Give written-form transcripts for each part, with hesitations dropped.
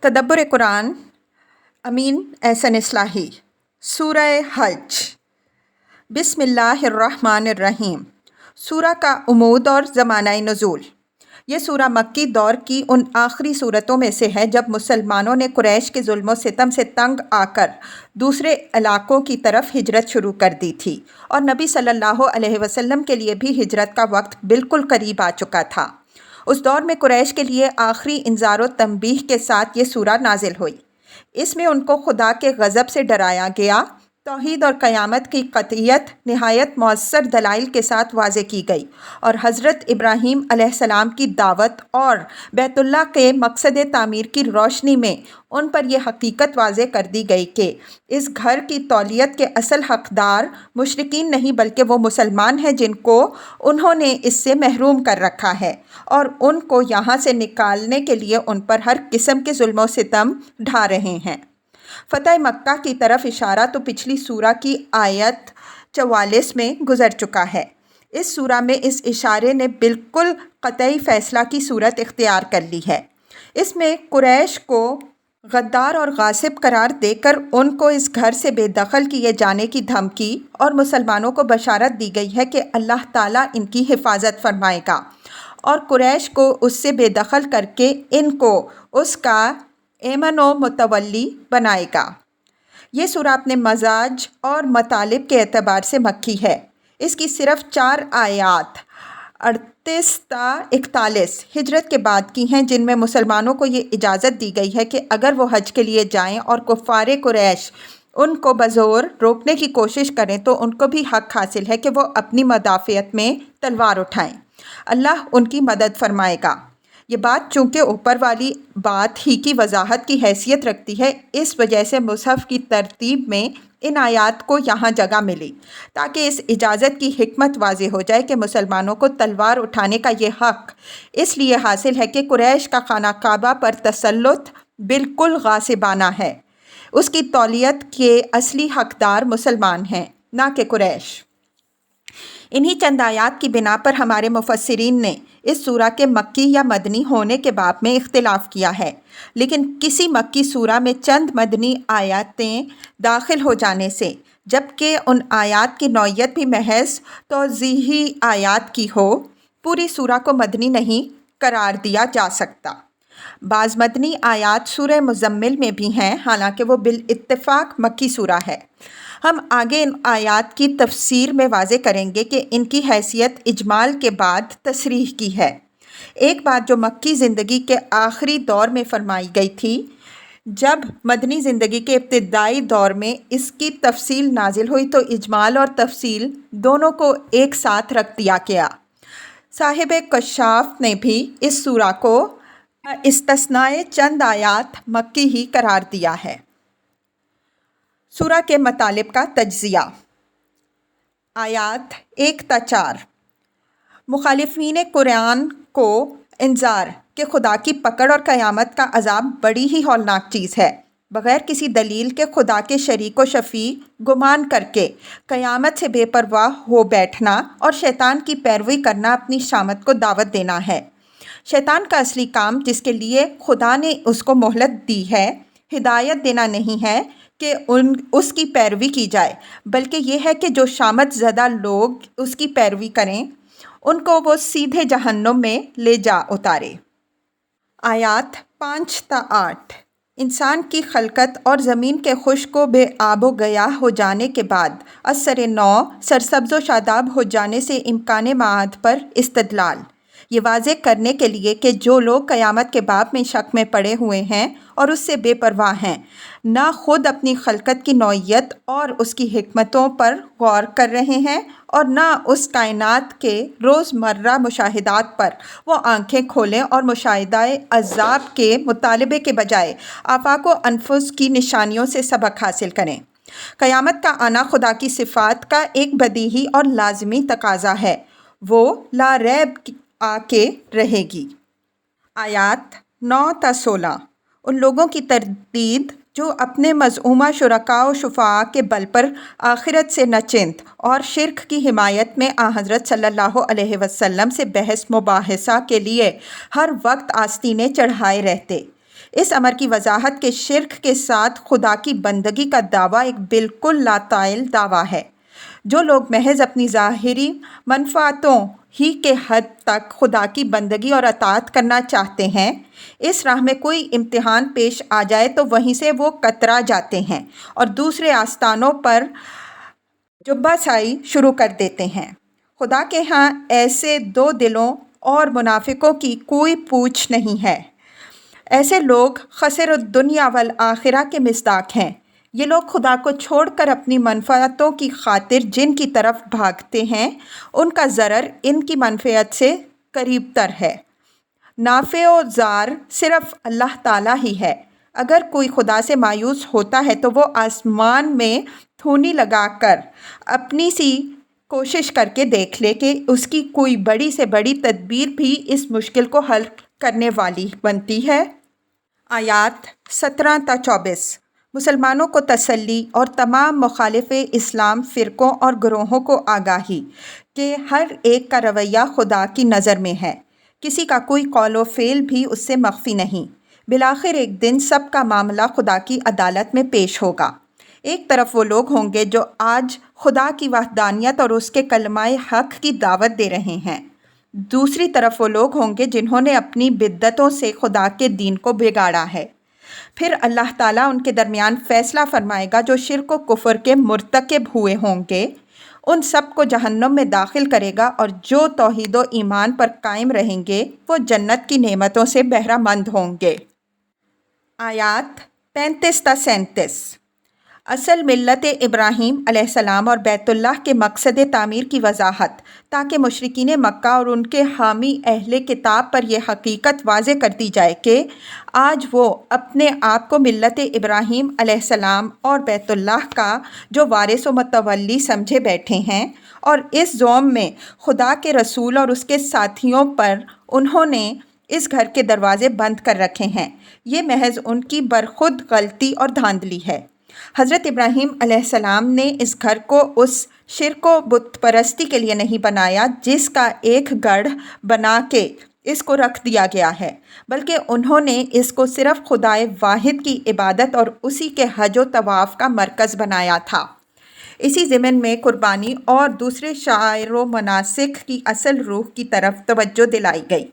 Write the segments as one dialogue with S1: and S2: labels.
S1: تدبر قرآن امین احسن اصلاحی سورہ حج بسم اللہ الرحمن الرحیم۔ سورہ کا عمود اور زمانہ نزول۔ یہ سورہ مکی دور کی ان آخری صورتوں میں سے ہے جب مسلمانوں نے قریش کے ظلم و ستم سے تنگ آ کر دوسرے علاقوں کی طرف ہجرت شروع کر دی تھی، اور نبی صلی اللہ علیہ وسلم کے لیے بھی ہجرت کا وقت بالکل قریب آ چکا تھا۔ اس دور میں قریش کے لیے آخری انذار و تنبیہ کے ساتھ یہ سورہ نازل ہوئی۔ اس میں ان کو خدا کے غضب سے ڈرایا گیا، توحید اور قیامت کی قطعیت نہایت مؤثر دلائل کے ساتھ واضح کی گئی، اور حضرت ابراہیم علیہ السلام کی دعوت اور بیت اللہ کے مقصد تعمیر کی روشنی میں ان پر یہ حقیقت واضح کر دی گئی کہ اس گھر کی تولیت کے اصل حقدار مشرکین نہیں بلکہ وہ مسلمان ہیں جن کو انہوں نے اس سے محروم کر رکھا ہے، اور ان کو یہاں سے نکالنے کے لیے ان پر ہر قسم کے ظلم و ستم ڈھا رہے ہیں۔ فتح مکہ کی طرف اشارہ تو پچھلی سورہ کی آیت 44 میں گزر چکا ہے۔ اس سورہ میں اس اشارے نے بالکل قطعی فیصلہ کی صورت اختیار کر لی ہے۔ اس میں قریش کو غدار اور غاصب قرار دے کر ان کو اس گھر سے بے دخل کیے جانے کی دھمکی اور مسلمانوں کو بشارت دی گئی ہے کہ اللہ تعالیٰ ان کی حفاظت فرمائے گا اور قریش کو اس سے بے دخل کر کے ان کو اس کا ایمن و متولی بنائے گا۔ یہ سورہ اپنے مزاج اور مطالب کے اعتبار سے مکی ہے۔ اس کی صرف 4 آیات 38 تا 41 ہجرت کے بعد کی ہیں، جن میں مسلمانوں کو یہ اجازت دی گئی ہے کہ اگر وہ حج کے لیے جائیں اور کفار قریش ان کو بزور روکنے کی کوشش کریں تو ان کو بھی حق حاصل ہے کہ وہ اپنی مدافعت میں تلوار اٹھائیں۔ اللہ ان کی مدد فرمائے گا۔ یہ بات چونکہ اوپر والی بات ہی کی وضاحت کی حیثیت رکھتی ہے، اس وجہ سے مصحف کی ترتیب میں ان آیات کو یہاں جگہ ملی تاکہ اس اجازت کی حکمت واضح ہو جائے کہ مسلمانوں کو تلوار اٹھانے کا یہ حق اس لیے حاصل ہے کہ قریش کا خانہ کعبہ پر تسلط بالکل غاصبانہ ہے۔ اس کی تولیت کے اصلی حقدار مسلمان ہیں، نہ کہ قریش۔ انہی چند آیات کی بنا پر ہمارے مفسرین نے اس سورہ کے مکی یا مدنی ہونے کے باب میں اختلاف کیا ہے، لیکن کسی مکی سورہ میں چند مدنی آیاتیں داخل ہو جانے سے، جبکہ ان آیات کی نوعیت بھی محض توضیحی آیات کی ہو، پوری سورہ کو مدنی نہیں قرار دیا جا سکتا۔ بعض مدنی آیات سورہ مزمل میں بھی ہیں، حالانکہ وہ بالاتفاق مکی سورہ ہے۔ ہم آگے ان آیات کی تفسیر میں واضح کریں گے کہ ان کی حیثیت اجمال کے بعد تصریح کی ہے۔ ایک بات جو مکی زندگی کے آخری دور میں فرمائی گئی تھی، جب مدنی زندگی کے ابتدائی دور میں اس کی تفصیل نازل ہوئی تو اجمال اور تفصیل دونوں کو ایک ساتھ رکھ دیا گیا۔ صاحب کشاف نے بھی اس سورہ کو استثناء چند آیات مکی ہی قرار دیا ہے۔ سورہ کے مطالب کا تجزیہ۔ آیات 1 تا 4۔ مخالفین قرآن کو انذار کہ خدا کی پکڑ اور قیامت کا عذاب بڑی ہی ہولناک چیز ہے۔ بغیر کسی دلیل کے خدا کے شریک و شفیع گمان کر کے قیامت سے بے پرواہ ہو بیٹھنا اور شیطان کی پیروی کرنا اپنی شامت کو دعوت دینا ہے۔ شیطان کا اصلی کام جس کے لیے خدا نے اس کو مہلت دی ہے، ہدایت دینا نہیں ہے کہ اس کی پیروی کی جائے، بلکہ یہ ہے کہ جو شامت زدہ لوگ اس کی پیروی کریں ان کو وہ سیدھے جہنم میں لے جا اتارے۔ آیات 5 تا 8۔ انسان کی خلقت اور زمین کے خشک و بے آب و گیاہ ہو جانے کے بعد ازسر نو سرسبز و شاداب ہو جانے سے امکان معاد پر استدلال، یہ واضح کرنے کے لیے کہ جو لوگ قیامت کے باب میں شک میں پڑے ہوئے ہیں اور اس سے بے پرواہ ہیں، نہ خود اپنی خلقت کی نوعیت اور اس کی حکمتوں پر غور کر رہے ہیں اور نہ اس کائنات کے روزمرہ مشاہدات پر وہ آنکھیں کھولیں اور مشاہدہ عذاب کے مطالبے کے بجائے آفاق و انفس کی نشانیوں سے سبق حاصل کریں۔ قیامت کا آنا خدا کی صفات کا ایک بدیہی اور لازمی تقاضا ہے، وہ لا ریب آ کے رہے گی۔ آیات 9 تا 16۔ ان لوگوں کی تردید جو اپنے مزعومہ شرکاء و شفعاء کے بل پر آخرت سے نچند اور شرک کی حمایت میں حضرت صلی اللہ علیہ وسلم سے بحث مباحثہ کے لیے ہر وقت آستینیں چڑھائے رہتے۔ اس امر کی وضاحت کے شرک کے ساتھ خدا کی بندگی کا دعویٰ ایک بالکل لاتعلق دعویٰ ہے۔ جو لوگ محض اپنی ظاہری منفعتوں ہی کے حد تک خدا کی بندگی اور اطاعت کرنا چاہتے ہیں، اس راہ میں کوئی امتحان پیش آ جائے تو وہیں سے وہ کترا جاتے ہیں اور دوسرے آستانوں پر جبہ سائی شروع کر دیتے ہیں۔ خدا کے ہاں ایسے دو دلوں اور منافقوں کی کوئی پوچھ نہیں ہے۔ ایسے لوگ خسر الدنیا والآخرہ کے مصداق ہیں۔ یہ لوگ خدا کو چھوڑ کر اپنی منفعتوں کی خاطر جن کی طرف بھاگتے ہیں، ان کا ضرر ان کی منفعت سے قریب تر ہے۔ نافع و ضار صرف اللہ تعالیٰ ہی ہے۔ اگر کوئی خدا سے مایوس ہوتا ہے تو وہ آسمان میں تھونی لگا کر اپنی سی کوشش کر کے دیکھ لے کہ اس کی کوئی بڑی سے بڑی تدبیر بھی اس مشکل کو حل کرنے والی بنتی ہے۔ آیات 17 تا 24 مسلمانوں کو تسلی اور تمام مخالف اسلام فرقوں اور گروہوں کو آگاہی کہ ہر ایک کا رویہ خدا کی نظر میں ہے، کسی کا کوئی قول و فعل بھی اس سے مخفی نہیں۔ بالآخر ایک دن سب کا معاملہ خدا کی عدالت میں پیش ہوگا۔ ایک طرف وہ لوگ ہوں گے جو آج خدا کی وحدانیت اور اس کے کلمہ حق کی دعوت دے رہے ہیں، دوسری طرف وہ لوگ ہوں گے جنہوں نے اپنی بدعتوں سے خدا کے دین کو بگاڑا ہے۔ پھر اللہ تعالیٰ ان کے درمیان فیصلہ فرمائے گا۔ جو شرک و کفر کے مرتکب ہوئے ہوں گے ان سب کو جہنم میں داخل کرے گا، اور جو توحید و ایمان پر قائم رہیں گے وہ جنت کی نعمتوں سے بہرہ مند ہوں گے۔ آیات 35 تا 37 اصل ملت ابراہیم علیہ السلام اور بیت اللہ کے مقصد تعمیر کی وضاحت، تاکہ مشرکین مکہ اور ان کے حامی اہل کتاب پر یہ حقیقت واضح کر دی جائے کہ آج وہ اپنے آپ کو ملت ابراہیم علیہ السلام اور بیت اللہ کا جو وارث و متولی سمجھے بیٹھے ہیں، اور اس زوم میں خدا کے رسول اور اس کے ساتھیوں پر انہوں نے اس گھر کے دروازے بند کر رکھے ہیں، یہ محض ان کی برخود غلطی اور دھاندلی ہے۔ حضرت ابراہیم علیہ السلام نے اس گھر کو اس شرک و بت پرستی کے لیے نہیں بنایا جس کا ایک گڑھ بنا کے اس کو رکھ دیا گیا ہے، بلکہ انہوں نے اس کو صرف خدائے واحد کی عبادت اور اسی کے حج و طواف کا مرکز بنایا تھا۔ اسی ضمن میں قربانی اور دوسرے شعائر و مناسک کی اصل روح کی طرف توجہ دلائی گئی،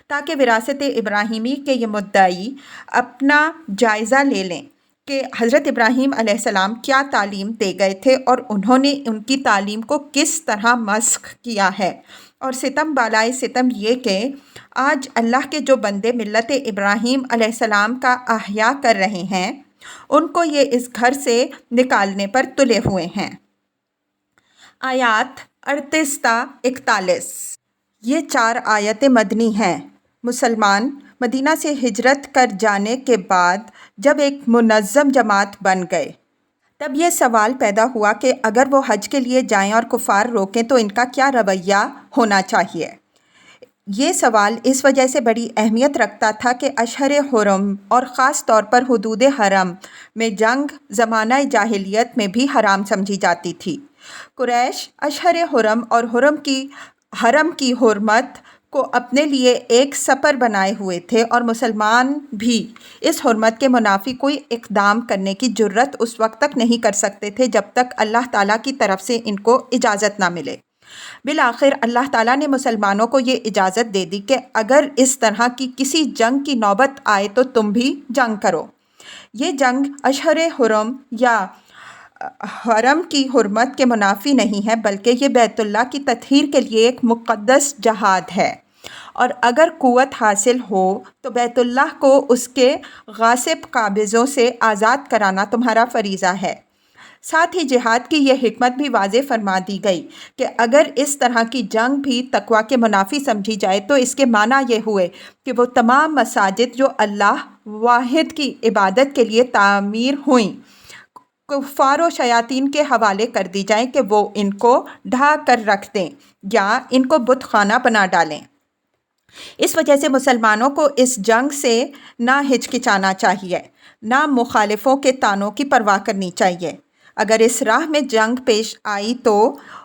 S1: تاکہ وراثت ابراہیمی کے یہ مدعی اپنا جائزہ لے لیں کہ حضرت ابراہیم علیہ السلام کیا تعلیم دے گئے تھے اور انہوں نے ان کی تعلیم کو کس طرح مسخ کیا ہے۔ اور ستم بالائے ستم یہ کہ آج اللہ کے جو بندے ملت ابراہیم علیہ السلام کا احیاء کر رہے ہیں ان کو یہ اس گھر سے نکالنے پر تلے ہوئے ہیں۔ آیات 38 تا 41 یہ 4 آیتیں مدنی ہیں۔ مسلمان مدینہ سے ہجرت کر جانے کے بعد جب ایک منظم جماعت بن گئے تب یہ سوال پیدا ہوا کہ اگر وہ حج کے لیے جائیں اور کفار روکیں تو ان کا کیا رویہ ہونا چاہیے۔ یہ سوال اس وجہ سے بڑی اہمیت رکھتا تھا کہ اشہر حرم اور خاص طور پر حدود حرم میں جنگ زمانہ جاہلیت میں بھی حرام سمجھی جاتی تھی۔ قریش اشہر حرم اور حرم کی حرمت کو اپنے لیے ایک سپر بنائے ہوئے تھے، اور مسلمان بھی اس حرمت کے منافی کوئی اقدام کرنے کی جرت اس وقت تک نہیں کر سکتے تھے جب تک اللہ تعالیٰ کی طرف سے ان کو اجازت نہ ملے۔ بالآخر اللہ تعالیٰ نے مسلمانوں کو یہ اجازت دے دی کہ اگر اس طرح کی کسی جنگ کی نوبت آئے تو تم بھی جنگ کرو۔ یہ جنگ اشہر حرم یا حرم کی حرمت کے منافی نہیں ہے، بلکہ یہ بیت اللہ کی تطہیر کے لیے ایک مقدس جہاد ہے، اور اگر قوت حاصل ہو تو بیت اللہ کو اس کے غاصب قابضوں سے آزاد کرانا تمہارا فریضہ ہے۔ ساتھ ہی جہاد کی یہ حکمت بھی واضح فرما دی گئی کہ اگر اس طرح کی جنگ بھی تقویٰ کے منافی سمجھی جائے تو اس کے معنی یہ ہوئے کہ وہ تمام مساجد جو اللہ واحد کی عبادت کے لیے تعمیر ہوئیں کفار و شیاطین کے حوالے کر دی جائیں کہ وہ ان کو ڈھا کر رکھ دیں یا ان کو بت خانہ بنا ڈالیں۔ اس وجہ سے مسلمانوں کو اس جنگ سے نہ ہچکچانا چاہیے، نہ مخالفوں کے طعنوں کی پرواہ کرنی چاہیے۔ اگر اس راہ میں جنگ پیش آئی تو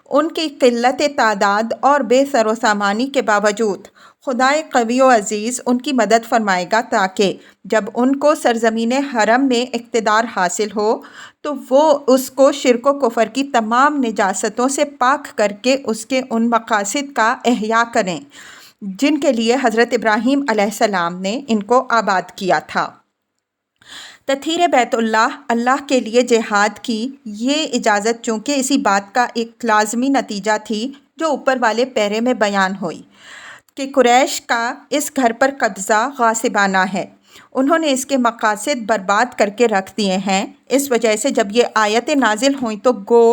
S1: ان کی قلت تعداد اور بے سر و سامانی کے باوجود خدائے قوی و عزیز ان کی مدد فرمائے گا تاکہ جب ان کو سرزمین حرم میں اقتدار حاصل ہو تو وہ اس کو شرک و کفر کی تمام نجاستوں سے پاک کر کے اس کے ان مقاصد کا احیاء کریں جن کے لیے حضرت ابراہیم علیہ السلام نے ان کو آباد کیا تھا۔ تطہیر بیت اللہ کے لیے جہاد کی یہ اجازت چونکہ اسی بات کا ایک لازمی نتیجہ تھی جو اوپر والے پیرے میں بیان ہوئی کہ قریش کا اس گھر پر قبضہ غاصبانہ ہے، انہوں نے اس کے مقاصد برباد کر کے رکھ دیے ہیں۔ اس وجہ سے جب یہ آیتیں نازل ہوئیں تو گو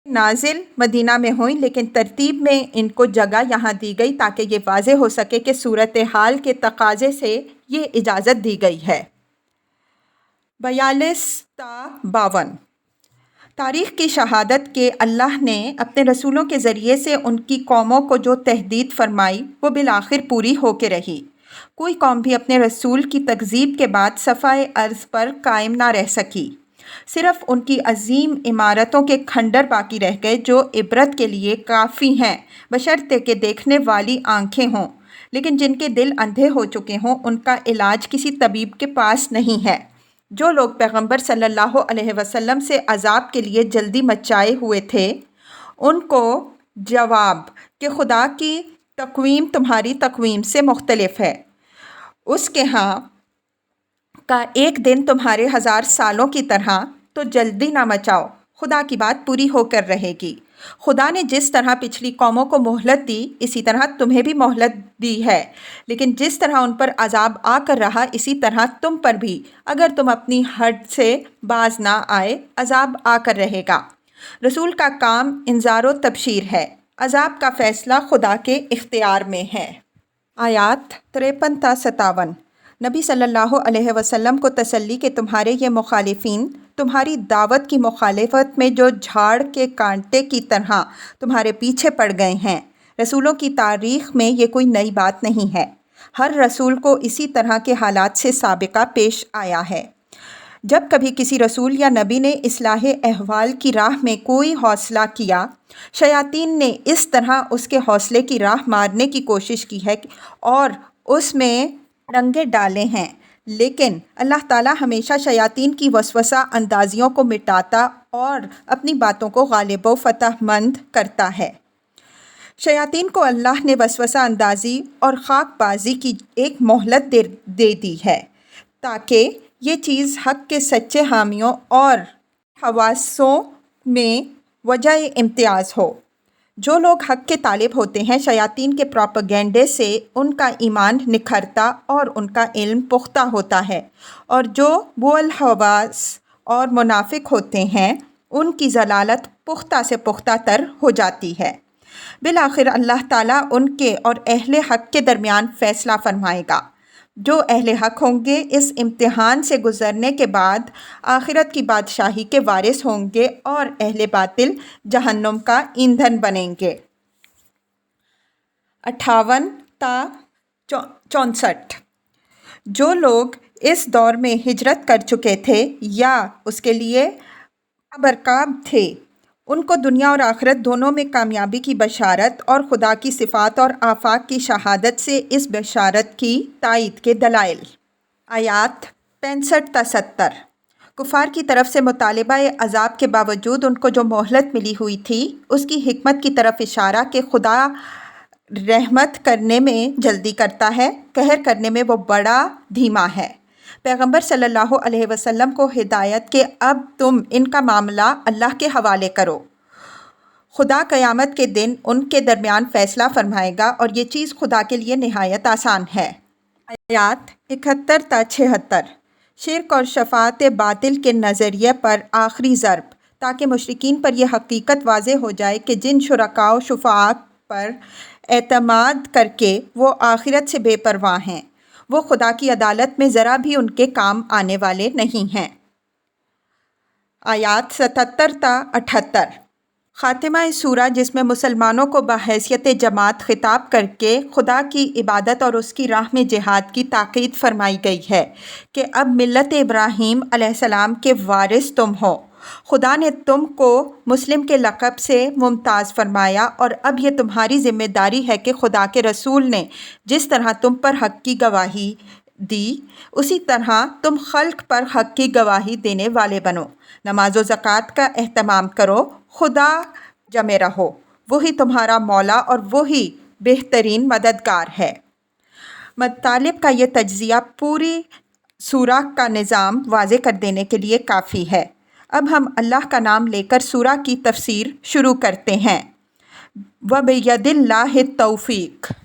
S1: نازل مدینہ میں ہوئیں، لیکن ترتیب میں ان کو جگہ یہاں دی گئی تاکہ یہ واضح ہو سکے کہ صورتحال کے تقاضے سے یہ اجازت دی گئی ہے۔ 42 تا 52 تاریخ کی شہادت کہ اللہ نے اپنے رسولوں کے ذریعے سے ان کی قوموں کو جو تہدید فرمائی وہ بالآخر پوری ہو کے رہی۔ کوئی قوم بھی اپنے رسول کی تکذیب کے بعد صفحۂ ارض پر قائم نہ رہ سکی، صرف ان کی عظیم عمارتوں کے کھنڈر باقی رہ گئے جو عبرت کے لیے کافی ہیں بشرطے کہ دیکھنے والی آنکھیں ہوں، لیکن جن کے دل اندھے ہو چکے ہوں ان کا علاج کسی طبیب کے پاس نہیں ہے۔ جو لوگ پیغمبر صلی اللہ علیہ وسلم سے عذاب کے لیے جلدی مچائے ہوئے تھے ان کو جواب کہ خدا کی تقویم تمہاری تقویم سے مختلف ہے، اس کے ہاں کا ایک دن تمہارے 1000 سالوں کی طرح، تو جلدی نہ مچاؤ، خدا کی بات پوری ہو کر رہے گی۔ خدا نے جس طرح پچھلی قوموں کو مہلت دی اسی طرح تمہیں بھی مہلت دی ہے، لیکن جس طرح ان پر عذاب آ کر رہا اسی طرح تم پر بھی اگر تم اپنی حد سے باز نہ آئے عذاب آ کر رہے گا۔ رسول کا کام انذار و تبشیر ہے، عذاب کا فیصلہ خدا کے اختیار میں ہے۔ آیات 53 تا 57 نبی صلی اللہ علیہ وسلم کو تسلی کہ تمہارے یہ مخالفین تمہاری دعوت کی مخالفت میں جو جھاڑ کے کانٹے کی طرح تمہارے پیچھے پڑ گئے ہیں۔ رسولوں کی تاریخ میں یہ کوئی نئی بات نہیں ہے، ہر رسول کو اسی طرح کے حالات سے سابقہ پیش آیا ہے۔ جب کبھی کسی رسول یا نبی نے اصلاح احوال کی راہ میں کوئی حوصلہ کیا، شیاطین نے اس طرح اس کے حوصلے کی راہ مارنے کی کوشش کی ہے اور اس میں رنگے ڈالے ہیں، لیکن اللہ تعالیٰ ہمیشہ شیاطین کی وسوسہ اندازیوں کو مٹاتا اور اپنی باتوں کو غالب و فتح مند کرتا ہے۔ شیاطین کو اللہ نے وسوسہ اندازی اور خاک بازی کی ایک مہلت دے دی ہے تاکہ یہ چیز حق کے سچے حامیوں اور حواسوں میں وجہ امتیاز ہو۔ جو لوگ حق کے طالب ہوتے ہیں شیاطین کے پروپیگنڈے سے ان کا ایمان نکھرتا اور ان کا علم پختہ ہوتا ہے، اور جو بوالحواس اور منافق ہوتے ہیں ان کی ضلالت پختہ سے پختہ تر ہو جاتی ہے۔ بالآخر اللہ تعالیٰ ان کے اور اہل حق کے درمیان فیصلہ فرمائے گا۔ جو اہل حق ہوں گے اس امتحان سے گزرنے کے بعد آخرت کی بادشاہی کے وارث ہوں گے اور اہل باطل جہنم کا ایندھن بنیں گے۔ 58 تا 64 جو لوگ اس دور میں ہجرت کر چکے تھے یا اس کے لیے برکاب تھے ان کو دنیا اور آخرت دونوں میں کامیابی کی بشارت اور خدا کی صفات اور آفاق کی شہادت سے اس بشارت کی تائید کے دلائل۔ آیات 65 تا 70 کفار کی طرف سے مطالبہ عذاب کے باوجود ان کو جو مہلت ملی ہوئی تھی اس کی حکمت کی طرف اشارہ کہ خدا رحمت کرنے میں جلدی کرتا ہے، قہر کرنے میں وہ بڑا دھیما ہے۔ پیغمبر صلی اللہ علیہ وسلم کو ہدایت کہ اب تم ان کا معاملہ اللہ کے حوالے کرو، خدا قیامت کے دن ان کے درمیان فیصلہ فرمائے گا اور یہ چیز خدا کے لیے نہایت آسان ہے۔ آیات 71 تا 76 شرک اور شفاعت باطل کے نظریے پر آخری ضرب تاکہ مشرکین پر یہ حقیقت واضح ہو جائے کہ جن شرکاء و شفعاء پر اعتماد کر کے وہ آخرت سے بے پرواہ ہیں وہ خدا کی عدالت میں ذرا بھی ان کے کام آنے والے نہیں ہیں۔ آیات 77 تا 78 خاتمہ سورہ جس میں مسلمانوں کو بحیثیت جماعت خطاب کر کے خدا کی عبادت اور اس کی راہ میں جہاد کی تاکید فرمائی گئی ہے کہ اب ملت ابراہیم علیہ السلام کے وارث تم ہو خدا نے تم کو مسلم کے لقب سے ممتاز فرمایا، اور اب یہ تمہاری ذمہ داری ہے کہ خدا کے رسول نے جس طرح تم پر حق کی گواہی دی، اسی طرح تم خلق پر حق کی گواہی دینے والے بنو۔ نماز و زکوٰۃ کا اہتمام کرو، خدا جمع رہو، وہی تمہارا مولا اور وہی بہترین مددگار ہے۔ مطالب کا یہ تجزیہ پوری سورہ کا نظام واضح کر دینے کے لیے کافی ہے۔ اب ہم اللہ کا نام لے کر سورہ کی تفسیر شروع کرتے ہیں۔ وَبِيَدِ اللَّهِ التَّوْفِيقُ۔